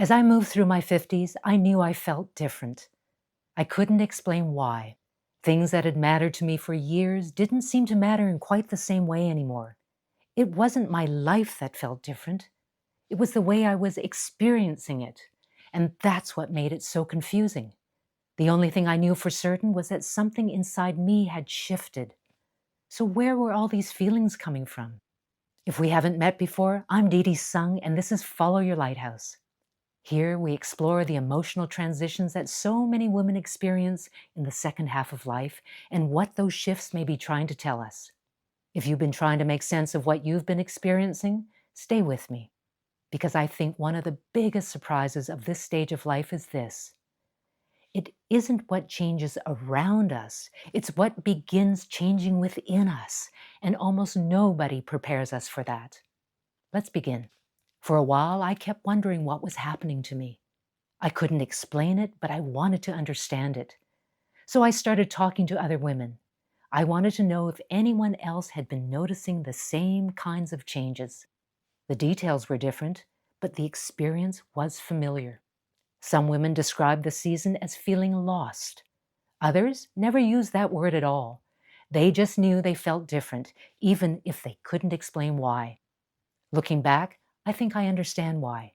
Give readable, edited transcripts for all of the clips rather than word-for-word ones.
As I moved through my 50s, I knew I felt different. I couldn't explain why. Things that had mattered to me for years didn't seem to matter in quite the same way anymore. It wasn't my life that felt different. It was the way I was experiencing it. And that's what made it so confusing. The only thing I knew for certain was that something inside me had shifted. So where were all these feelings coming from? If we haven't met before, I'm Dee Dee Sung, and this is Follow Your Lighthouse. Here we explore the emotional transitions that so many women experience in the second half of life and what those shifts may be trying to tell us. If you've been trying to make sense of what you've been experiencing, stay with me, because I think one of the biggest surprises of this stage of life is this. It isn't what changes around us, it's what begins changing within us, and almost nobody prepares us for that. Let's begin. For a while, I kept wondering what was happening to me. I couldn't explain it, but I wanted to understand it. So I started talking to other women. I wanted to know if anyone else had been noticing the same kinds of changes. The details were different, but the experience was familiar. Some women described the season as feeling lost. Others never used that word at all. They just knew they felt different, even if they couldn't explain why. Looking back, I think I understand why.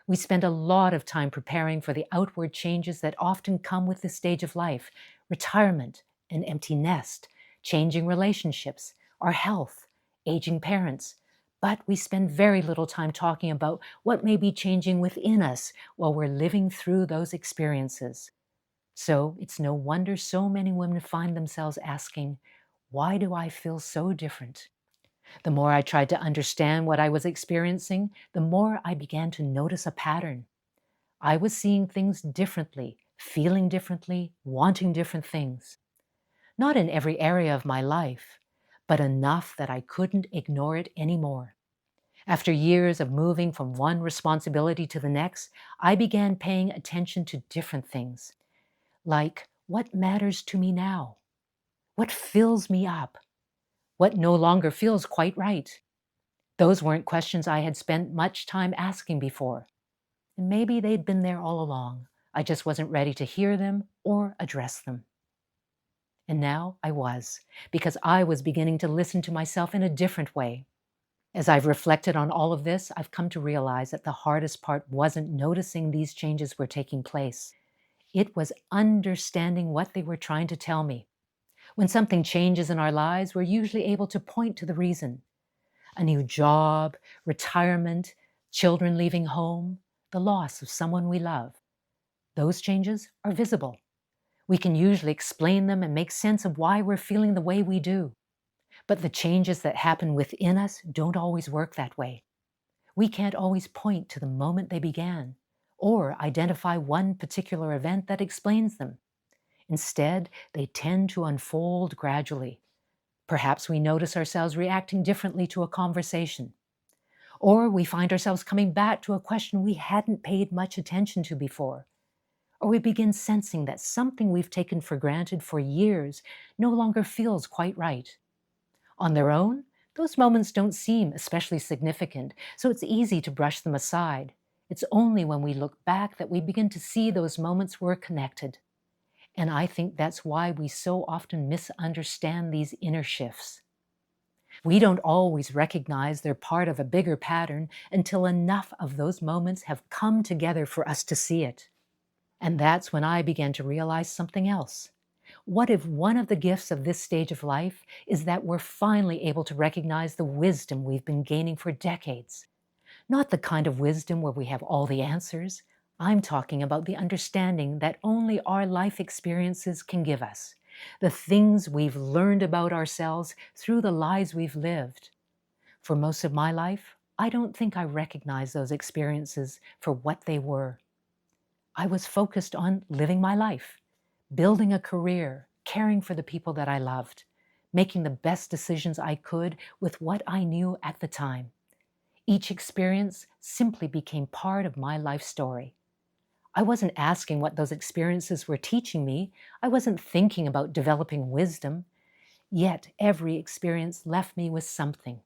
We spend a lot of time preparing for the outward changes that often come with this stage of life: retirement, an empty nest, changing relationships, our health, aging parents. But we spend very little time talking about what may be changing within us while we're living through those experiences. So it's no wonder so many women find themselves asking, why do I feel so different? The more I tried to understand what I was experiencing, the more I began to notice a pattern. I was seeing things differently, feeling differently, wanting different things. Not in every area of my life, but enough that I couldn't ignore it anymore. After years of moving from one responsibility to the next, I began paying attention to different things. Like, what matters to me now? What fills me up? What no longer feels quite right? Those weren't questions I had spent much time asking before. And maybe they'd been there all along. I just wasn't ready to hear them or address them. And now I was, because I was beginning to listen to myself in a different way. As I've reflected on all of this, I've come to realize that the hardest part wasn't noticing these changes were taking place. It was understanding what they were trying to tell me. When something changes in our lives, we're usually able to point to the reason. A new job, retirement, children leaving home, the loss of someone we love. Those changes are visible. We can usually explain them and make sense of why we're feeling the way we do. But the changes that happen within us don't always work that way. We can't always point to the moment they began or identify one particular event that explains them. Instead, they tend to unfold gradually. Perhaps we notice ourselves reacting differently to a conversation. Or we find ourselves coming back to a question we hadn't paid much attention to before. Or we begin sensing that something we've taken for granted for years no longer feels quite right. On their own, those moments don't seem especially significant, so it's easy to brush them aside. It's only when we look back that we begin to see those moments were connected. And I think that's why we so often misunderstand these inner shifts. We don't always recognize they're part of a bigger pattern until enough of those moments have come together for us to see it. And that's when I began to realize something else. What if one of the gifts of this stage of life is that we're finally able to recognize the wisdom we've been gaining for decades? Not the kind of wisdom where we have all the answers. I'm talking about the understanding that only our life experiences can give us. The things we've learned about ourselves through the lives we've lived. For most of my life, I don't think I recognized those experiences for what they were. I was focused on living my life, building a career, caring for the people that I loved, making the best decisions I could with what I knew at the time. Each experience simply became part of my life story. I wasn't asking what those experiences were teaching me. I wasn't thinking about developing wisdom. Yet every experience left me with something: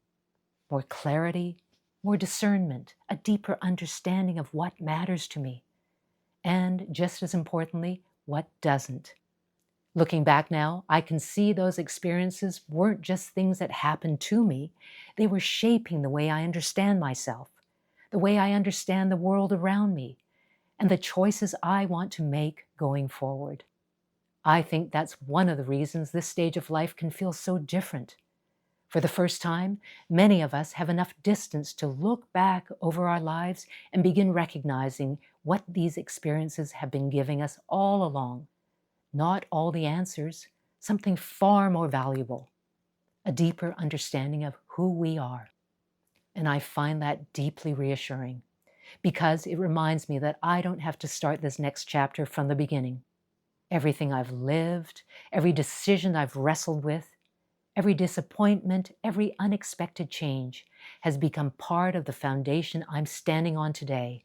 more clarity, more discernment, a deeper understanding of what matters to me, and just as importantly, what doesn't. Looking back now, I can see those experiences weren't just things that happened to me. They were shaping the way I understand myself, the way I understand the world around me, and the choices I want to make going forward. I think that's one of the reasons this stage of life can feel so different. For the first time, many of us have enough distance to look back over our lives and begin recognizing what these experiences have been giving us all along. Not all the answers, something far more valuable, a deeper understanding of who we are. And I find that deeply reassuring because it reminds me that I don't have to start this next chapter from the beginning. Everything I've lived, every decision I've wrestled with, every disappointment, every unexpected change has become part of the foundation I'm standing on today.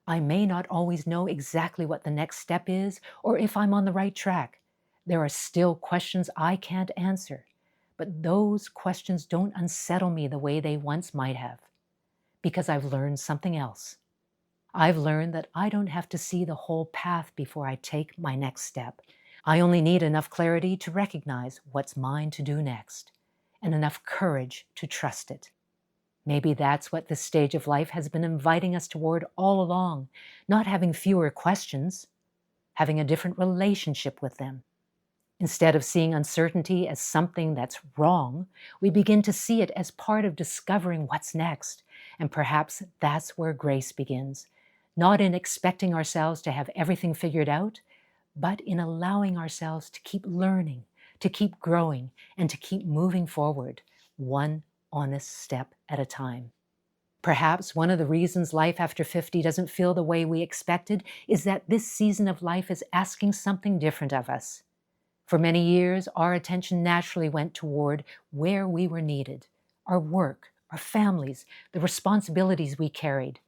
I may not always know exactly what the next step is or if I'm on the right track. There are still questions I can't answer, but those questions don't unsettle me the way they once might have, because I've learned something else. I've learned that I don't have to see the whole path before I take my next step. I only need enough clarity to recognize what's mine to do next, and enough courage to trust it. Maybe that's what this stage of life has been inviting us toward all along, not having fewer questions, having a different relationship with them. Instead of seeing uncertainty as something that's wrong, we begin to see it as part of discovering what's next. And perhaps that's where grace begins, not in expecting ourselves to have everything figured out, but in allowing ourselves to keep learning, to keep growing, and to keep moving forward, one honest step at a time. Perhaps one of the reasons life after 50 doesn't feel the way we expected is that this season of life is asking something different of us. For many years, our attention naturally went toward where we were needed, our work, our families, the responsibilities we carried.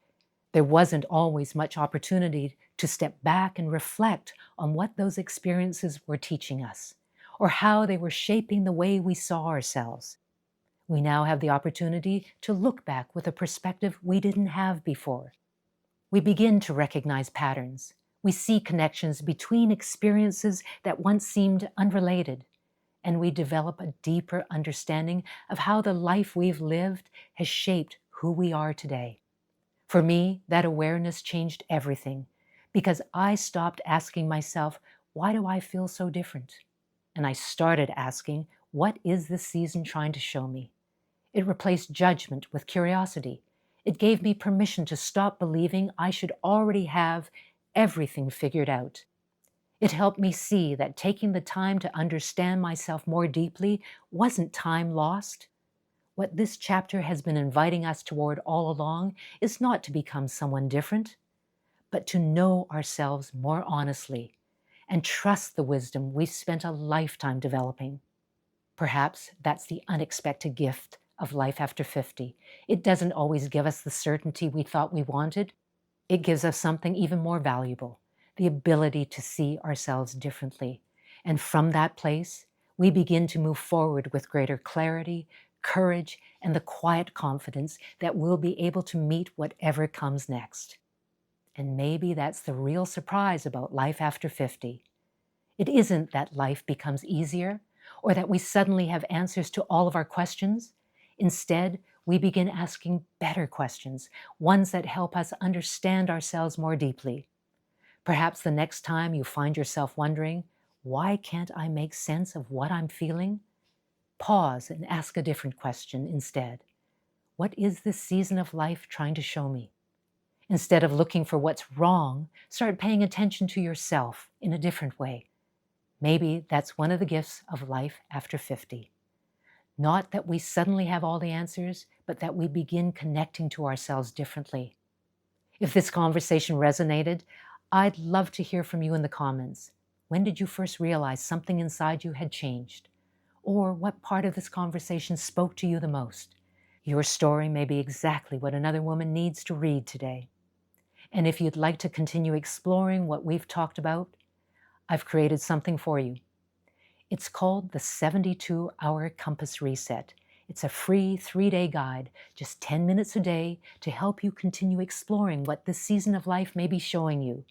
There wasn't always much opportunity to step back and reflect on what those experiences were teaching us, or how they were shaping the way we saw ourselves. We now have the opportunity to look back with a perspective we didn't have before. We begin to recognize patterns. We see connections between experiences that once seemed unrelated, and we develop a deeper understanding of how the life we've lived has shaped who we are today. For me, that awareness changed everything because I stopped asking myself, why do I feel so different? And I started asking, what is this season trying to show me? It replaced judgment with curiosity. It gave me permission to stop believing I should already have everything figured out. It helped me see that taking the time to understand myself more deeply wasn't time lost. What this chapter has been inviting us toward all along is not to become someone different, but to know ourselves more honestly and trust the wisdom we've spent a lifetime developing. Perhaps that's the unexpected gift of life after 50. It doesn't always give us the certainty we thought we wanted. It gives us something even more valuable, the ability to see ourselves differently. And from that place, we begin to move forward with greater clarity, courage, and the quiet confidence that we'll be able to meet whatever comes next. And maybe that's the real surprise about life after 50. It isn't that life becomes easier or that we suddenly have answers to all of our questions. Instead, we begin asking better questions, ones that help us understand ourselves more deeply. Perhaps the next time you find yourself wondering, why can't I make sense of what I'm feeling? Pause and ask a different question instead. What is this season of life trying to show me? Instead of looking for what's wrong, start paying attention to yourself in a different way. Maybe that's one of the gifts of life after 50. Not that we suddenly have all the answers, but that we begin connecting to ourselves differently. If this conversation resonated, I'd love to hear from you in the comments. When did you first realize something inside you had changed? Or what part of this conversation spoke to you the most? Your story may be exactly what another woman needs to read today. And if you'd like to continue exploring what we've talked about, I've created something for you. It's called the 72-Hour Compass Reset. It's a free 3-day guide, just 10 minutes a day to help you continue exploring what this season of life may be showing you,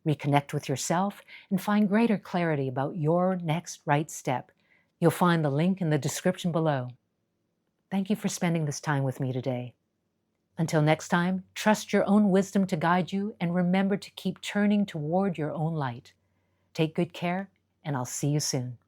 reconnect with yourself, and find greater clarity about your next right step. You'll find the link in the description below. Thank you for spending this time with me today. Until next time, trust your own wisdom to guide you and remember to keep turning toward your own light. Take good care, and I'll see you soon.